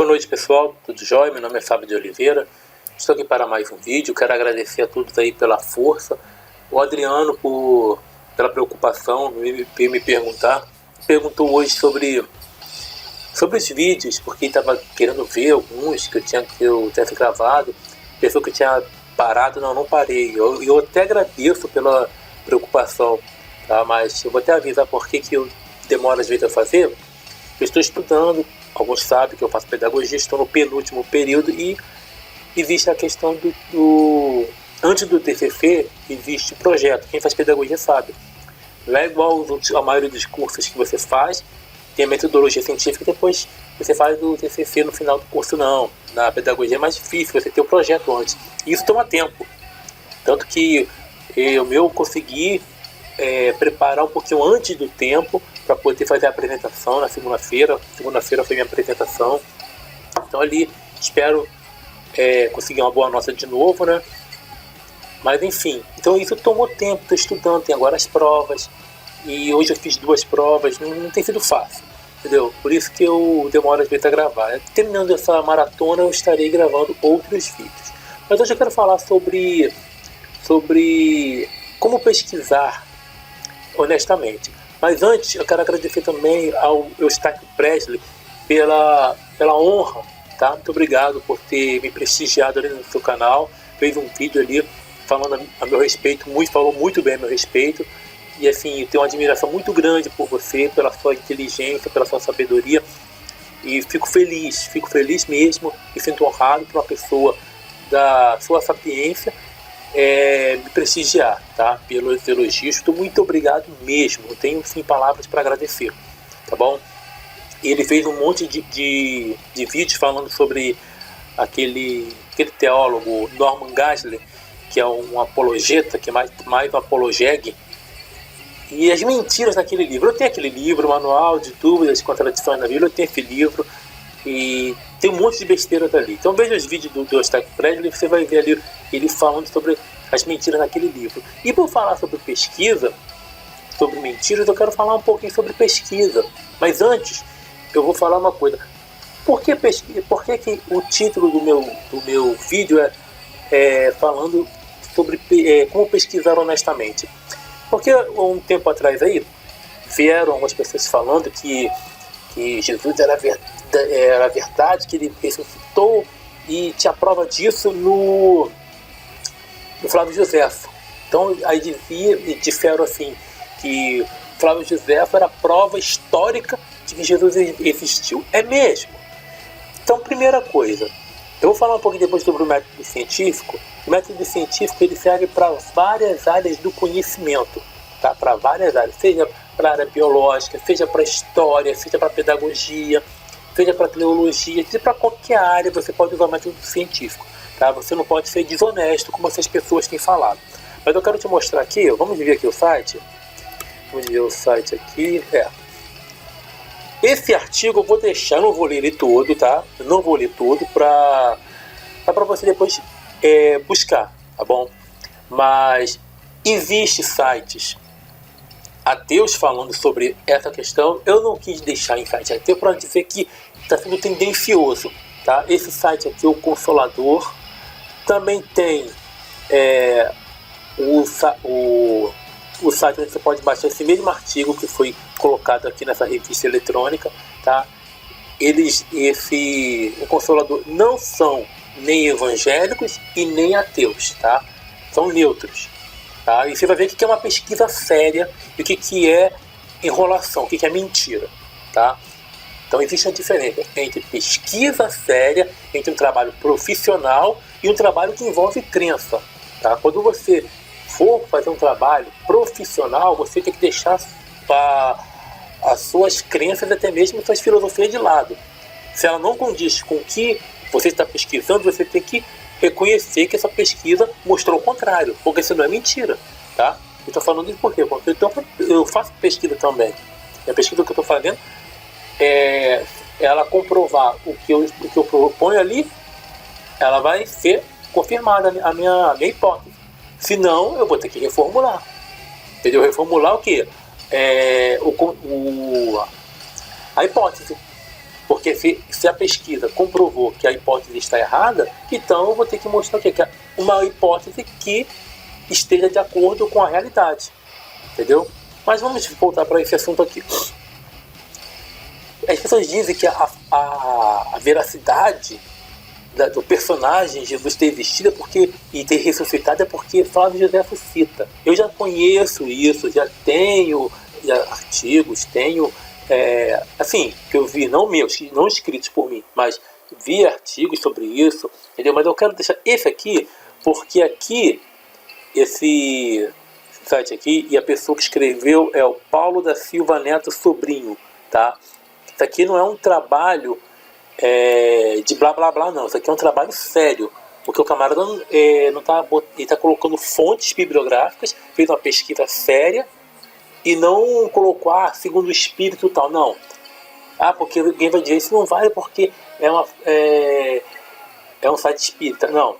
Boa noite, pessoal, tudo jóia? Meu nome é Fábio de Oliveira, estou aqui para mais um vídeo. Quero agradecer a todos aí pela força, o Adriano pela preocupação em me perguntou hoje sobre os vídeos, porque estava querendo ver alguns que eu tivesse gravado, pensou que eu tinha parado. Não parei, eu até agradeço pela preocupação, tá? Mas eu vou até avisar por que eu demoro às vezes a fazer. Eu estou estudando, alguns sabem que eu faço pedagogia, estou no penúltimo período e existe a questão antes do TCC existe projeto. Quem faz pedagogia sabe. Não é igual a maioria dos cursos que você faz, tem a metodologia científica e depois você faz o TCC no final do curso, não. Na pedagogia é mais difícil, você ter o projeto antes. E isso toma tempo. Tanto que eu consegui preparar um pouquinho antes do tempo para poder fazer a apresentação na segunda-feira. Segunda-feira foi minha apresentação. Então ali espero conseguir uma boa nota de novo, né? Mas enfim, então isso tomou tempo, estou estudando, tem agora as provas. E hoje eu fiz 2 provas, não tem sido fácil, entendeu? Por isso que eu demoro às vezes a gravar. Terminando essa maratona eu estarei gravando outros vídeos. Mas hoje eu quero falar sobre como pesquisar honestamente. Mas antes eu quero agradecer também ao Eustáquio Presley pela honra, tá? Muito obrigado por ter me prestigiado ali no seu canal. Fez um vídeo ali falando a meu respeito, falou muito bem a meu respeito. E assim, eu tenho uma admiração muito grande por você, pela sua inteligência, pela sua sabedoria. E fico feliz mesmo e sinto honrado por uma pessoa da sua sapiência me prestigiar, tá? Pelos elogios. Muito obrigado mesmo. Eu tenho sim palavras para agradecer, tá bom? Ele fez um monte de vídeos falando sobre aquele teólogo Norman Geisler, que é um apologeta, que é mais um apologege, e as mentiras naquele livro. Eu tenho aquele livro, Manual de Dúvidas e Contradições na Bíblia, eu tenho esse livro e tem um monte de besteiras ali. Então veja os vídeos do Eustáquio Presley, você vai ver ali ele falando sobre as mentiras naquele livro. E por falar sobre pesquisa, sobre mentiras, eu quero falar um pouquinho sobre pesquisa. Mas antes, eu vou falar uma coisa. Por que que o título do meu vídeo é falando sobre como pesquisar honestamente? Porque um tempo atrás aí, vieram algumas pessoas falando que Jesus era verdade, que ele ressuscitou, e tinha prova disso no Flávio Joséfo. Então aí disseram assim, que Flávio Joséfo era prova histórica de que Jesus existiu. É mesmo? Então, primeira coisa, eu vou falar um pouquinho depois sobre o método científico. O método científico ele serve para várias áreas do conhecimento, tá? Para várias áreas, seja para a área biológica, seja para história, seja para pedagogia, seja para teologia, seja para qualquer área você pode usar o método científico, tá? Você não pode ser desonesto como essas pessoas têm falado. Mas eu quero te mostrar aqui, vamos ver aqui o site. Vamos ver o site aqui. Esse artigo eu vou deixar, não vou ler ele todo, tá? Eu não vou ler todo para você depois buscar, tá bom? Mas existem sites ateus falando sobre essa questão. Eu não quis deixar em site ateu para dizer que está sendo tendencioso, tá? Esse site aqui, o Consolador, também tem o site onde você pode baixar esse mesmo artigo que foi colocado aqui nessa revista eletrônica, tá? O Consolador não são nem evangélicos e nem ateus, tá? São neutros, tá? E você vai ver o que é uma pesquisa séria e o que é enrolação, o que é mentira, tá? Então existe a diferença entre pesquisa séria, entre um trabalho profissional e um trabalho que envolve crença, tá? Quando você for fazer um trabalho profissional, você tem que deixar as suas crenças, até mesmo suas filosofias de lado. Se ela não condiz com o que você está pesquisando, você tem que reconhecer que essa pesquisa mostrou o contrário, porque isso não é mentira, tá? Eu estou falando isso por quê? Porque eu faço pesquisa também. E a pesquisa que eu estou fazendo ela comprovar o que eu proponho ali, ela vai ser confirmada a minha hipótese. Senão, eu vou ter que reformular. Entendeu? Reformular o quê? A hipótese. Porque se a pesquisa comprovou que a hipótese está errada, então eu vou ter que mostrar o quê? Que é uma hipótese que esteja de acordo com a realidade. Entendeu? Mas vamos voltar para esse assunto aqui. As pessoas dizem que a veracidade do personagem Jesus ter existido e ter ressuscitado é porque Flávio José cita. Eu já conheço isso, já tenho artigos, tenho assim, que eu vi, não meus, não escritos por mim, mas vi artigos sobre isso, entendeu? Mas eu quero deixar esse aqui, porque aqui, esse site aqui, e a pessoa que escreveu é o Paulo da Silva Neto Sobrinho, tá? Isso aqui não é um trabalho de blá blá blá, não. Isso aqui é um trabalho sério, porque o camarada não tá, ele tá colocando fontes bibliográficas, fez uma pesquisa séria e não colocou, segundo o espírito tal, não. Porque alguém vai dizer, isso não vale porque é um site espírita. Não.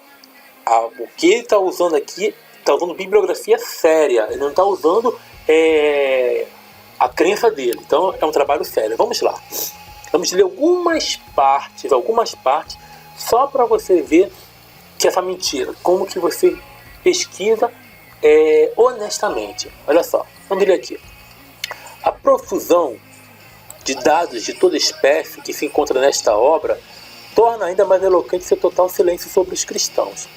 O que ele está usando aqui, está usando bibliografia séria, ele não está usando a crença dele. Então é um trabalho sério. Vamos lá. Vamos ler algumas partes, só para você ver que essa mentira, como que você pesquisa honestamente. Olha só, vamos ler aqui. A profusão de dados de toda espécie que se encontra nesta obra torna ainda mais eloquente seu total silêncio sobre os cristãos.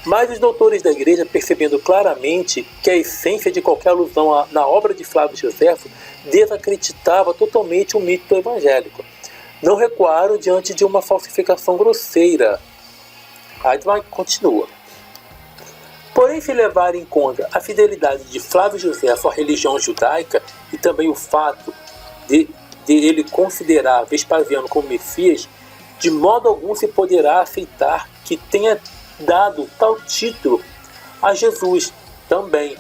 Mas os doutores da igreja, percebendo claramente que a essência de qualquer alusão na obra de Flávio Joséfo desacreditava totalmente o mito evangélico, não recuaram diante de uma falsificação grosseira. Aí continua. Porém, se levar em conta a fidelidade de Flávio Joséfo à religião judaica e também o fato de ele considerar Vespasiano como Messias, de modo algum se poderá aceitar que tenha dado tal título a Jesus também.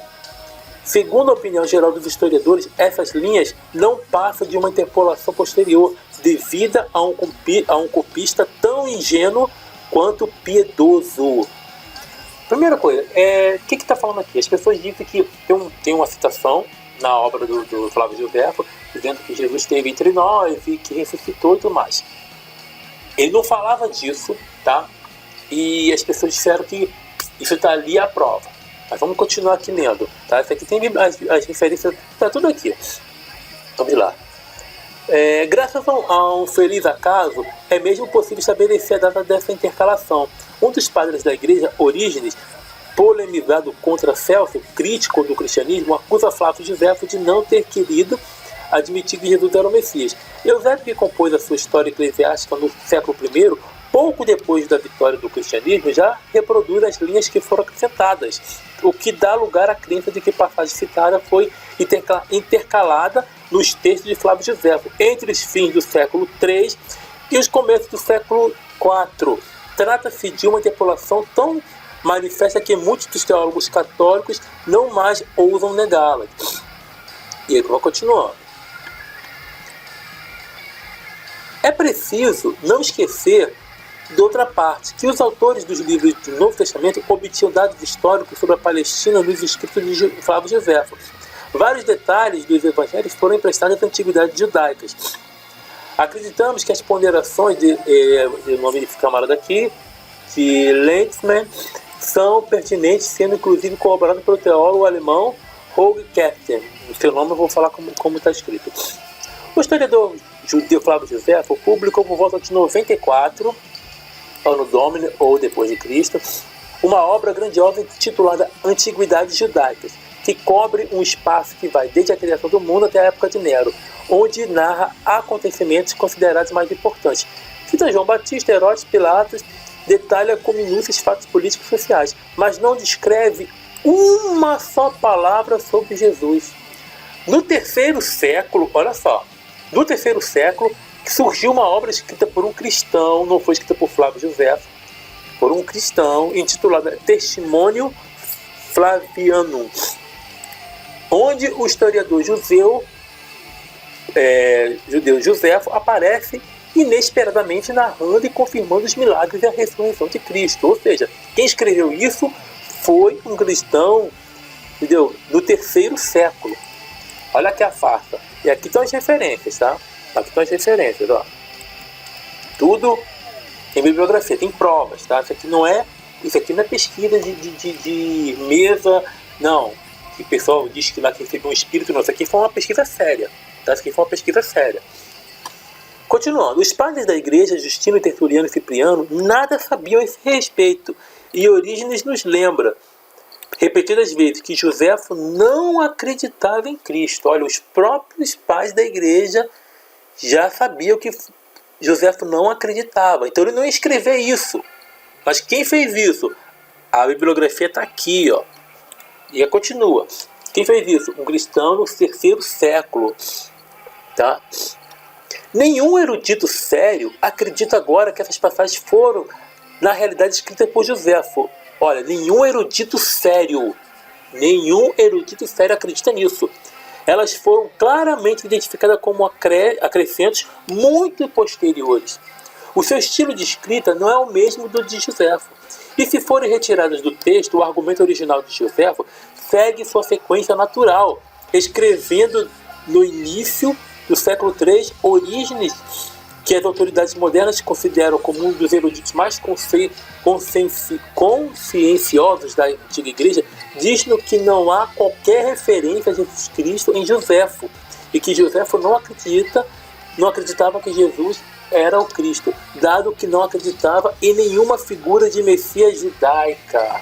Segundo a opinião geral dos historiadores, essas linhas não passam de uma interpolação posterior, devida a um copista tão ingênuo quanto piedoso. Primeira coisa, o que está falando aqui? As pessoas dizem que tem uma citação na obra do Flávio Joséfo, dizendo que Jesus esteve entre nós e que ressuscitou e tudo mais. Ele não falava disso, tá? E as pessoas disseram que isso está ali à prova. Mas vamos continuar aqui lendo, tá? Isso aqui tem as referências, está tudo aqui. Vamos lá. Graças a um feliz acaso, é mesmo possível estabelecer a data dessa intercalação. Um dos padres da igreja, Orígenes, polemizado contra Celso, crítico do cristianismo, acusa Flávio Joséfo de não ter querido admitir que Jesus era o Messias. Eusébio, que compôs a sua história eclesiástica no século I, pouco depois da vitória do cristianismo, já reproduz as linhas que foram acrescentadas, o que dá lugar à crença de que a passagem citada foi intercalada nos textos de Flávio Joséfo entre os fins do século III e os começos do século IV. Trata-se de uma interpolação tão manifesta que muitos dos teólogos católicos não mais ousam negá-la. E aí vou continuando. É preciso não esquecer, de outra parte, que os autores dos livros do Novo Testamento obtinham dados históricos sobre a Palestina nos escritos de Flávio Joséfo. Vários detalhes dos evangelhos foram emprestados às antiguidades judaicas. Acreditamos que as ponderações o nome desse camarada aqui, de Lentzmann, são pertinentes, sendo inclusive corroboradas pelo teólogo alemão Holger Kersten. O seu nome eu vou falar como está escrito. O historiador judeu Flávio Joséfo publicou por volta de 94, Anno Domini, ou depois de Cristo, uma obra grandiosa intitulada Antiguidades Judaicas, que cobre um espaço que vai desde a criação do mundo até a época de Nero, onde narra acontecimentos considerados mais importantes. Cita João Batista, Herodes, Pilatos, detalha com minúcias fatos políticos e sociais, mas não descreve uma só palavra sobre Jesus. No terceiro século, olha só, no terceiro século surgiu uma obra escrita por um cristão, não foi escrita por Flávio Joséfo, por um cristão, intitulada Testimonio Flavianum, onde o historiador judeu Joséfo aparece inesperadamente narrando e confirmando os milagres e a ressurreição de Cristo. Ou seja, quem escreveu isso foi um cristão, entendeu? Do terceiro século. Olha aqui a farsa. E aqui estão as referências, tá? Aqui estão as referências, ó. Tudo em bibliografia, tem provas, tá? Isso aqui não é pesquisa de mesa, não. Que o pessoal diz que lá que recebeu um espírito, não. Isso aqui foi uma pesquisa séria, tá? Isso aqui foi uma pesquisa séria. Continuando, os padres da igreja, Justino, Tertuliano e Cipriano, nada sabiam a esse respeito. E Orígenes nos lembra, repetidas vezes, que Joséfo não acreditava em Cristo. Olha, os próprios pais da igreja já sabiam que Joséfo não acreditava. Então ele não ia escrever isso. Mas quem fez isso? A bibliografia está aqui, ó. E continua. Quem fez isso? Um cristão no 3º século. Tá? Nenhum erudito sério acredita agora que essas passagens foram, na realidade, escritas por Joséfo. Olha, nenhum erudito sério acredita nisso. Elas foram claramente identificadas como acrescentos muito posteriores. O seu estilo de escrita não é o mesmo do de Joséfo. E se forem retiradas do texto, o argumento original de Joséfo segue sua sequência natural, escrevendo no início do século III, Orígenes, que as autoridades modernas consideram como um dos eruditos mais conscienciosos da antiga igreja, diz-nos que não há qualquer referência a Jesus Cristo em Joséfo, e que Joséfo não acreditava que Jesus era o Cristo, dado que não acreditava em nenhuma figura de Messias judaica.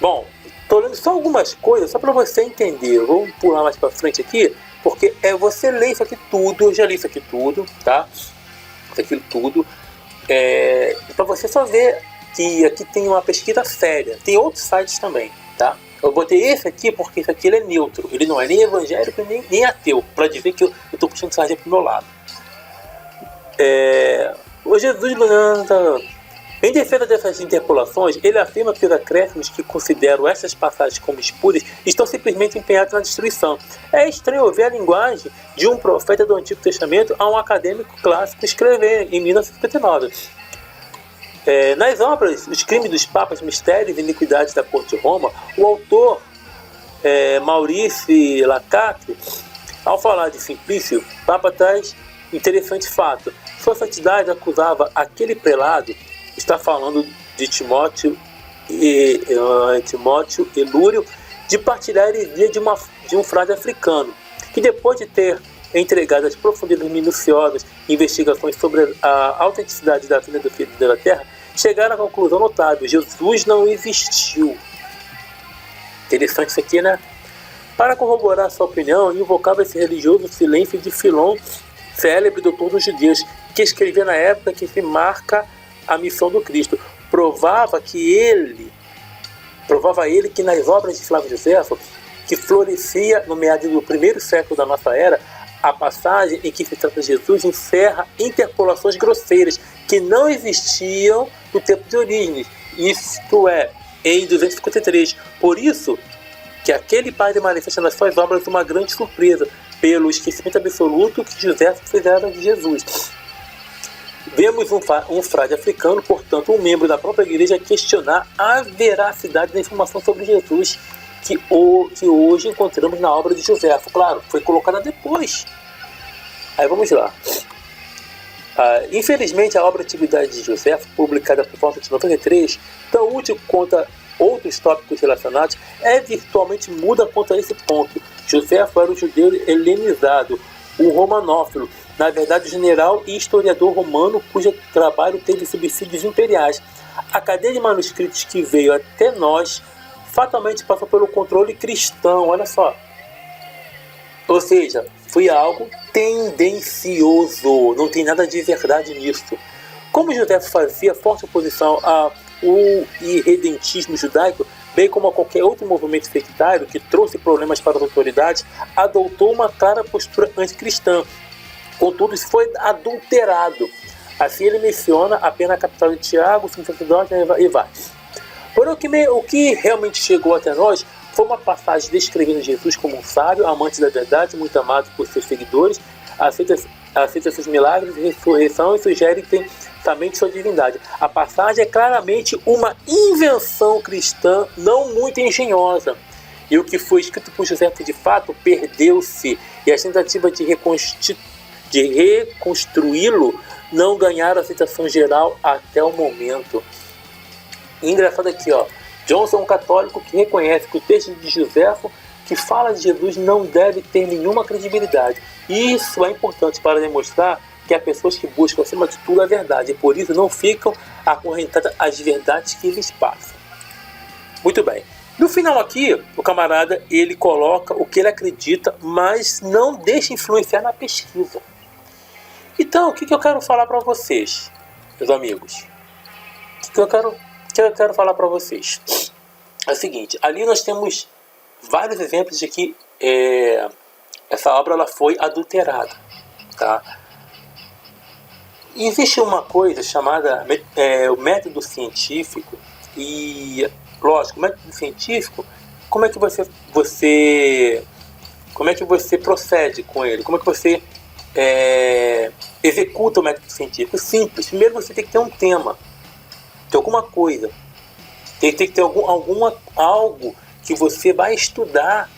Bom, estou lendo só algumas coisas, só para você entender. Vamos pular mais para frente aqui, porque você lê isso aqui tudo, eu já li isso aqui tudo, tá? Isso aqui tudo. Para você só ver que aqui tem uma pesquisa séria. Tem outros sites também, tá? Eu botei esse aqui porque esse aqui ele é neutro. Ele não é nem evangélico nem ateu, para dizer que eu estou puxando sardinha pro meu lado. O Jesus, em defesa dessas interpolações, ele afirma que os acréscimos que consideram essas passagens como espúrias estão simplesmente empenhados na destruição. É estranho ver a linguagem de um profeta do Antigo Testamento a um acadêmico clássico escrever em 1959. Nas obras Os Crimes dos Papas, Mistérios e Iniquidades da Corte de Roma, o autor Maurice Lacatre, ao falar de Simplício, o Papa traz interessante fato. Sua Santidade acusava aquele prelado, está falando de Timóteo e Lúrio, de partilhar a heresia de um frade africano, que depois de ter entregado as profundidades minuciosas investigações sobre a autenticidade da vinda do Filho da Terra, chegaram à conclusão notável: Jesus não existiu. Interessante isso aqui, né? Para corroborar sua opinião, invocava esse religioso silêncio de Filon, célebre doutor dos judeus, que escrevia na época que se marca a missão do Cristo. Provava ele que nas obras de Flávio Joséfo, que florescia no meado do 1º século da nossa era, a passagem em que se trata de Jesus encerra interpolações grosseiras que não existiam no tempo de Orígenes, isto é, em 253. Por isso que aquele padre manifesta nas suas obras uma grande surpresa pelo esquecimento absoluto que Joséfo fizera de Jesus. Vemos um frade africano, portanto um membro da própria igreja, questionar a veracidade da informação sobre Jesus que hoje encontramos na obra de Joséfo. Claro, foi colocada depois. Aí vamos lá. Infelizmente, a obra Antiguidade de Joséfo, publicada por volta de 93, tão útil quanto outros tópicos relacionados, é virtualmente muda quanto a esse ponto. Joséfo era um judeu helenizado, um romanófilo, na verdade general e historiador romano, cujo trabalho teve subsídios imperiais. A cadeia de manuscritos que veio até nós fatalmente passou pelo controle cristão, olha só. Ou seja, foi algo tendencioso, não tem nada de verdade nisso. Como Joséfo fazia forte oposição ao irredentismo judaico, bem como a qualquer outro movimento sectário que trouxe problemas para as autoridades, adotou uma clara postura anticristã. Contudo, isso foi adulterado. Assim ele menciona apenas a capital de Tiago, São Sacerdote e vai. Porém, o que realmente chegou até nós foi uma passagem descrevendo Jesus como um sábio, amante da verdade, muito amado por seus seguidores, aceita seus milagres e ressurreição e sugere intensamente sua divindade. A passagem é claramente uma invenção cristã não muito engenhosa. E o que foi escrito por Joséfo de fato perdeu-se, e as tentativas de de reconstruí-lo, não ganharam aceitação geral até o momento. E engraçado aqui, ó, Johnson é um católico que reconhece que o texto de Joséfo, que fala de Jesus, não deve ter nenhuma credibilidade. E isso é importante para demonstrar que há pessoas que buscam, acima de tudo, a verdade, e por isso não ficam acorrentadas às verdades que eles passam. Muito bem. No final aqui, o camarada, ele coloca o que ele acredita, mas não deixa influenciar na pesquisa. Então, o que eu quero falar para vocês, meus amigos? O que eu quero falar para vocês é o seguinte: ali nós temos vários exemplos de que essa obra ela foi adulterada, tá? Existe uma coisa chamada o método científico e, lógico, o método científico, como é que você procede com ele? Como é que você executa o método científico? Simples. Primeiro você tem que ter um tema, ter alguma coisa, tem que ter algo que você vai estudar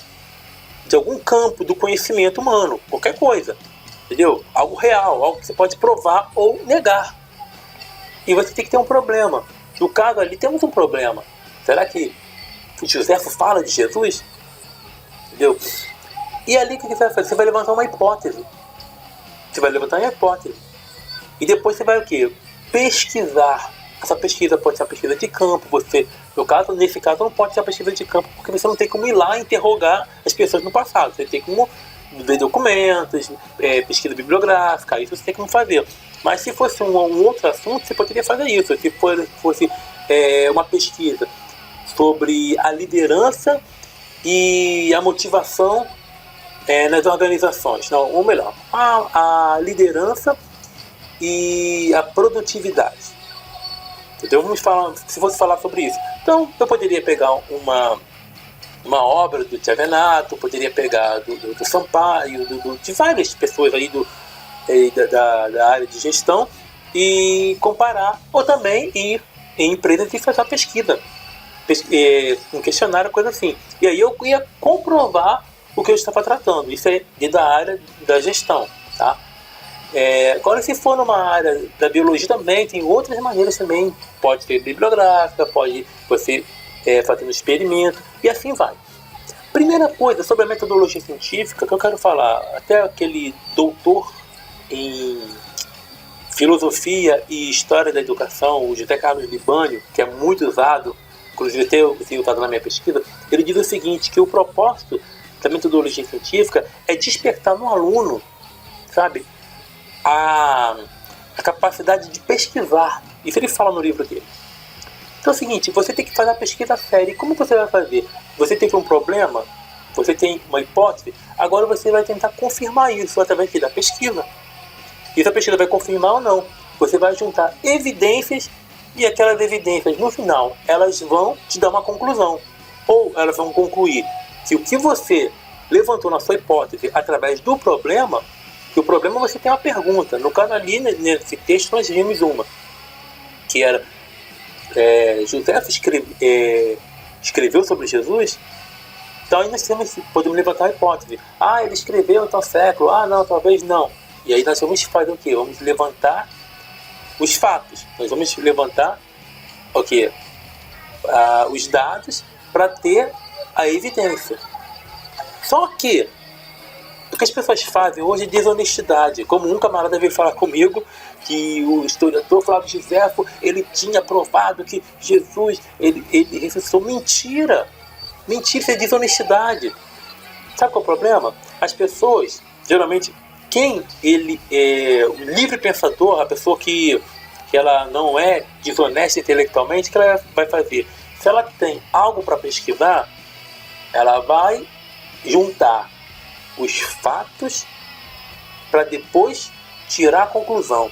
de algum campo do conhecimento humano, qualquer coisa, entendeu? Algo real, algo que você pode provar ou negar. E você tem que ter um problema. No caso ali temos um problema. Será que Joséfo fala de Jesus? Entendeu? E ali o que você vai fazer? Você vai levantar uma hipótese. E depois você vai o quê? Pesquisar. Essa pesquisa pode ser uma pesquisa de campo. Nesse caso não pode ser uma pesquisa de campo, porque você não tem como ir lá interrogar as pessoas no passado. Você tem como ver documentos, pesquisa bibliográfica, isso você tem como fazer. Mas se fosse um outro assunto, você poderia fazer isso. Se fosse uma pesquisa sobre a liderança e a motivação nas organizações, não, ou melhor, a liderança e a produtividade. Entendeu? Se fosse falar sobre isso, então eu poderia pegar uma obra do Tiavenato, poderia pegar do Sampaio, de várias pessoas aí da área de gestão e comparar, ou também ir em empresas e fazer uma pesquisa, um questionário, coisa assim. E aí eu ia comprovar o que eu estava tratando. Isso é da área da gestão, tá? Agora, se for numa área da biologia, também tem outras maneiras também. Pode ser bibliográfica, pode você fazendo experimento, e assim vai. Primeira coisa sobre a metodologia científica que eu quero falar, até aquele doutor em filosofia e história da educação, o José Carlos Libânio, que é muito usado, inclusive eu tenho usado na minha pesquisa, ele diz o seguinte, que o propósito da metodologia científica é despertar no aluno, sabe, a capacidade de pesquisar. Isso ele fala no livro dele. Então é o seguinte, você tem que fazer a pesquisa séria. E como você vai fazer? Você tem um problema, você tem uma hipótese, agora você vai tentar confirmar isso através da pesquisa. E essa pesquisa vai confirmar ou não. Você vai juntar evidências e aquelas evidências, no final, elas vão te dar uma conclusão. Ou elas vão concluir que o que você levantou na sua hipótese através do problema, que o problema você tem uma pergunta. No caso ali, nesse texto, nós vimos uma, que era José escreveu sobre Jesus. Então aí nós podemos levantar a hipótese. Ele escreveu em tal século. Não, talvez não. E aí nós vamos fazer o quê? Vamos levantar os fatos. Nós vamos levantar o quê? Os dados para ter a evidência. Só que o que as pessoas fazem hoje é desonestidade. Como um camarada veio falar comigo que o historiador Flávio Joséfo, ele tinha provado que Jesus, ele ressuscitou. Mentira! Mentira, isso é desonestidade. Sabe qual é o problema? As pessoas, geralmente, o livre pensador, a pessoa que ela não é desonesta intelectualmente, o que ela vai fazer? Se ela tem algo para pesquisar, ela vai juntar os fatos para depois tirar a conclusão.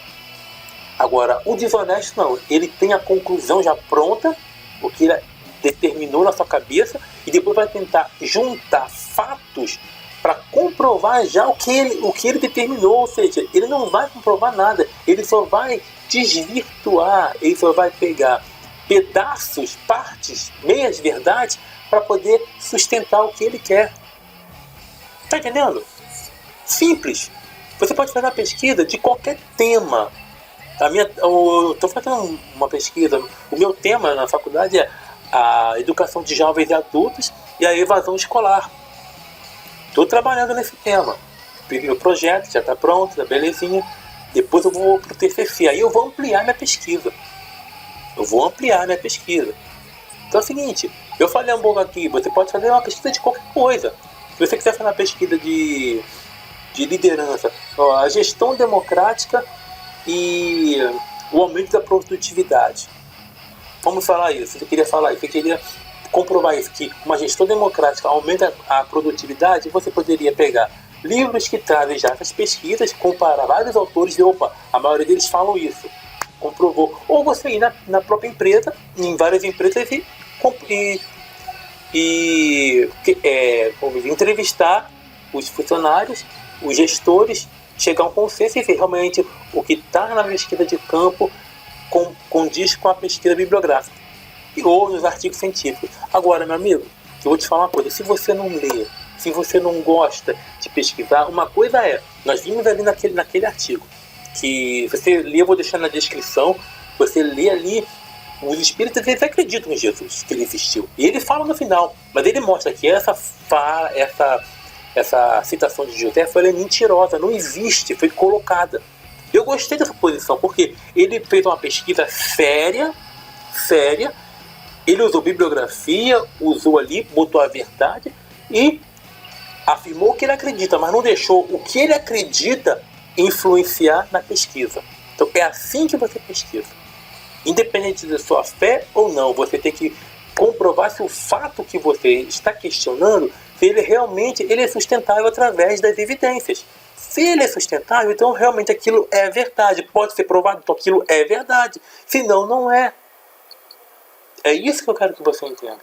Agora, o desonesto não, ele tem a conclusão já pronta, o que ele determinou na sua cabeça, e depois vai tentar juntar fatos para comprovar já o que ele determinou. Ou seja, ele não vai comprovar nada, ele só vai desvirtuar, ele só vai pegar pedaços, partes, meias verdades para poder sustentar o que ele quer. Tá entendendo? Simples. Você pode fazer uma pesquisa de qualquer tema. Eu estou fazendo uma pesquisa, o meu tema na faculdade é a educação de jovens e adultos e a evasão escolar. Estou trabalhando nesse tema. O projeto já está pronto, tá belezinha. Depois eu vou para o TCC, aí eu vou ampliar minha pesquisa. Então é o seguinte, eu falei um pouco aqui, você pode fazer uma pesquisa de qualquer coisa. Se você quiser fazer uma pesquisa de liderança, a gestão democrática e o aumento da produtividade. Vamos falar isso, você queria falar isso, você queria comprovar isso, que uma gestão democrática aumenta a produtividade, você poderia pegar livros que trazem já essas pesquisas, comparar vários autores e, a maioria deles falam isso. Comprovou. Ou você ir na própria empresa, em várias empresas, entrevistar os funcionários, os gestores, chegar a um consenso e ver realmente o que está na pesquisa de campo condiz com a pesquisa bibliográfica ou nos artigos científicos. Agora, meu amigo, eu vou te falar uma coisa, se você não lê, se você não gosta de pesquisar, uma coisa nós vimos ali naquele artigo, que você lê, eu vou deixar na descrição, você lê ali, os espíritas eles acreditam em Jesus, que ele existiu. E ele fala no final, mas ele mostra que essa citação de José foi mentirosa, não existe, foi colocada. Eu gostei dessa posição, porque ele fez uma pesquisa séria, ele usou bibliografia, usou ali, botou a verdade e afirmou que ele acredita, mas não deixou o que ele acredita influenciar na pesquisa. Então é assim que você pesquisa. Independente da sua fé ou não, você tem que comprovar se o fato que você está questionando, se ele realmente é sustentável através das evidências. Se ele é sustentável, então realmente aquilo é verdade. Pode ser provado, então aquilo é verdade. Senão, não é. É isso que eu quero que você entenda.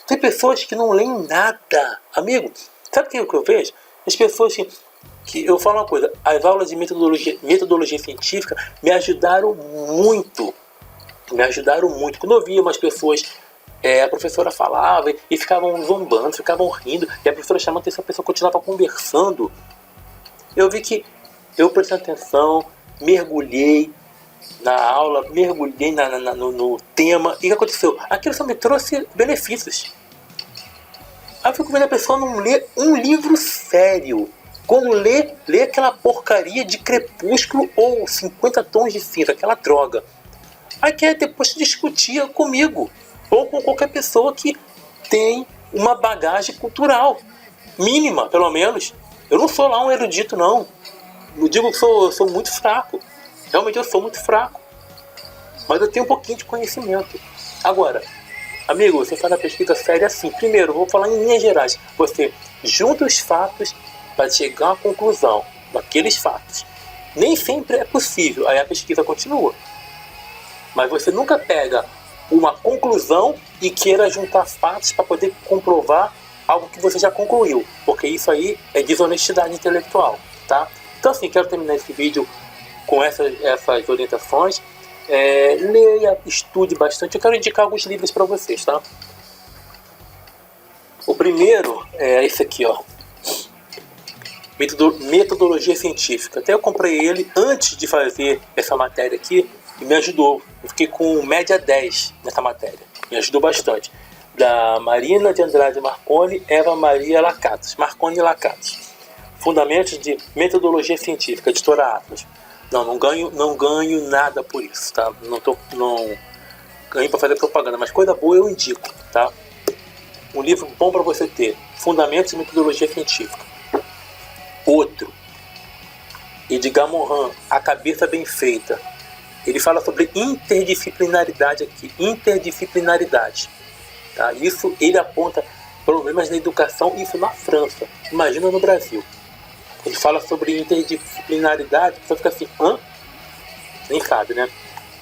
Tem pessoas que não leem nada. Amigo, sabe o que eu vejo? As pessoas que eu falo uma coisa, as aulas de metodologia científica me ajudaram muito. Quando eu via umas pessoas, a professora falava e ficavam zombando, ficavam rindo, e a professora chamando a atenção, a pessoa continuava conversando. Eu vi que eu prestei atenção, mergulhei na aula, mergulhei no tema, e o que aconteceu? Aquilo só me trouxe benefícios. Aí eu fico vendo a pessoa não ler um livro sério. Quando lê aquela porcaria de Crepúsculo ou 50 Tons de Cinza, aquela droga. Aí quer depois discutir comigo, ou com qualquer pessoa que tem uma bagagem cultural, mínima, pelo menos. Eu não sou lá um erudito, não. Eu digo que sou muito fraco. Realmente eu sou muito fraco. Mas eu tenho um pouquinho de conhecimento. Agora, amigo, você faz a pesquisa séria assim. Primeiro, vou falar em linhas gerais. Você junta os fatos para chegar a uma conclusão daqueles fatos. Nem sempre é possível. Aí a pesquisa continua. Mas você nunca pega uma conclusão e queira juntar fatos para poder comprovar algo que você já concluiu, porque isso aí é desonestidade intelectual, tá? Então assim, quero terminar esse vídeo com essas orientações. Leia, estude bastante. Eu quero indicar alguns livros para vocês, tá? O primeiro é esse aqui, ó, Metodologia Científica. Até eu comprei ele antes de fazer essa matéria aqui e me ajudou. Eu fiquei com média 10 nessa matéria, me ajudou bastante. Da Marina de Andrade Marconi, Eva Maria Lacatos, Marconi Lacatos. Fundamentos de Metodologia Científica, editora Atlas. Não ganho nada por isso, tá? Não ganho para fazer propaganda, mas coisa boa eu indico, tá? Um livro bom para você ter, Fundamentos de Metodologia Científica. Outro, Edgar Morin, A Cabeça Bem Feita. Ele fala sobre interdisciplinaridade aqui, interdisciplinaridade. Tá? Isso ele aponta problemas na educação, isso na França. Imagina no Brasil. Ele fala sobre interdisciplinaridade, você fica assim, nem sabe, né?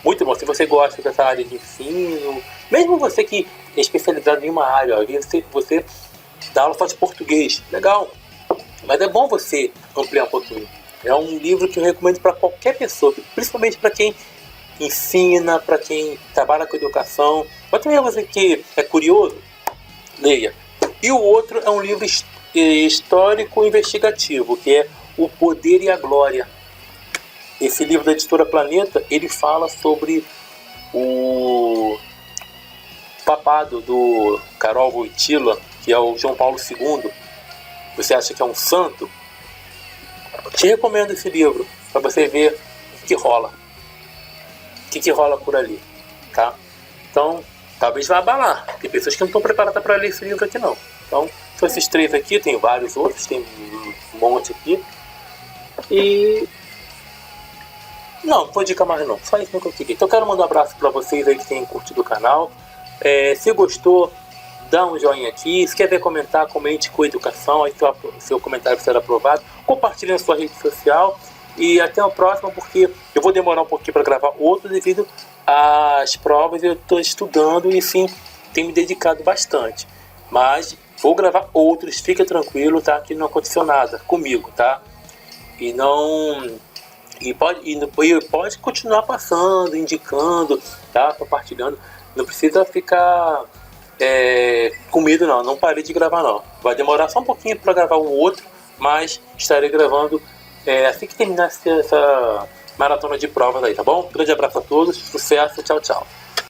Muito bom, se você gosta dessa área de ensino, mesmo você que é especializado em uma área, às vezes você dá aula só de português, legal. Mas é bom você ampliar um pouquinho. É um livro que eu recomendo para qualquer pessoa, principalmente para quem ensina, para quem trabalha com educação, mas também você que é curioso, leia. E o outro é um livro histórico investigativo, que é O Poder e a Glória. Esse livro da editora Planeta, ele fala sobre o papado do Karol Wojtyła, que é o João Paulo II. Você acha que é um santo? Te recomendo esse livro para você ver o que rola. O que rola por ali, tá? Então, talvez vá abalar. Tem pessoas que não estão preparadas para ler esse livro aqui, não. Então, são esses 3 aqui, tem vários outros, tem um monte aqui. E... não vou indicar mais não, só isso que eu queria. Então, eu quero mandar um abraço para vocês aí que têm curtido o canal. Se gostou, dá um joinha aqui. Se quer ver comentar, comente com educação. Aí seu comentário será aprovado. Compartilhe na sua rede social. E até a próxima, porque eu vou demorar um pouquinho para gravar outro devido às provas. Eu estou estudando e sim, tenho me dedicado bastante. Mas vou gravar outros, fica tranquilo, tá? Que não aconteceu nada comigo, tá? E pode continuar passando, indicando, tá? Compartilhando. Não precisa ficar com medo não. Não parei de gravar não. Vai demorar só um pouquinho para gravar o outro, mas estarei gravando assim que terminar essa maratona de provas aí, tá bom? Grande abraço a todos, sucesso, tchau, tchau.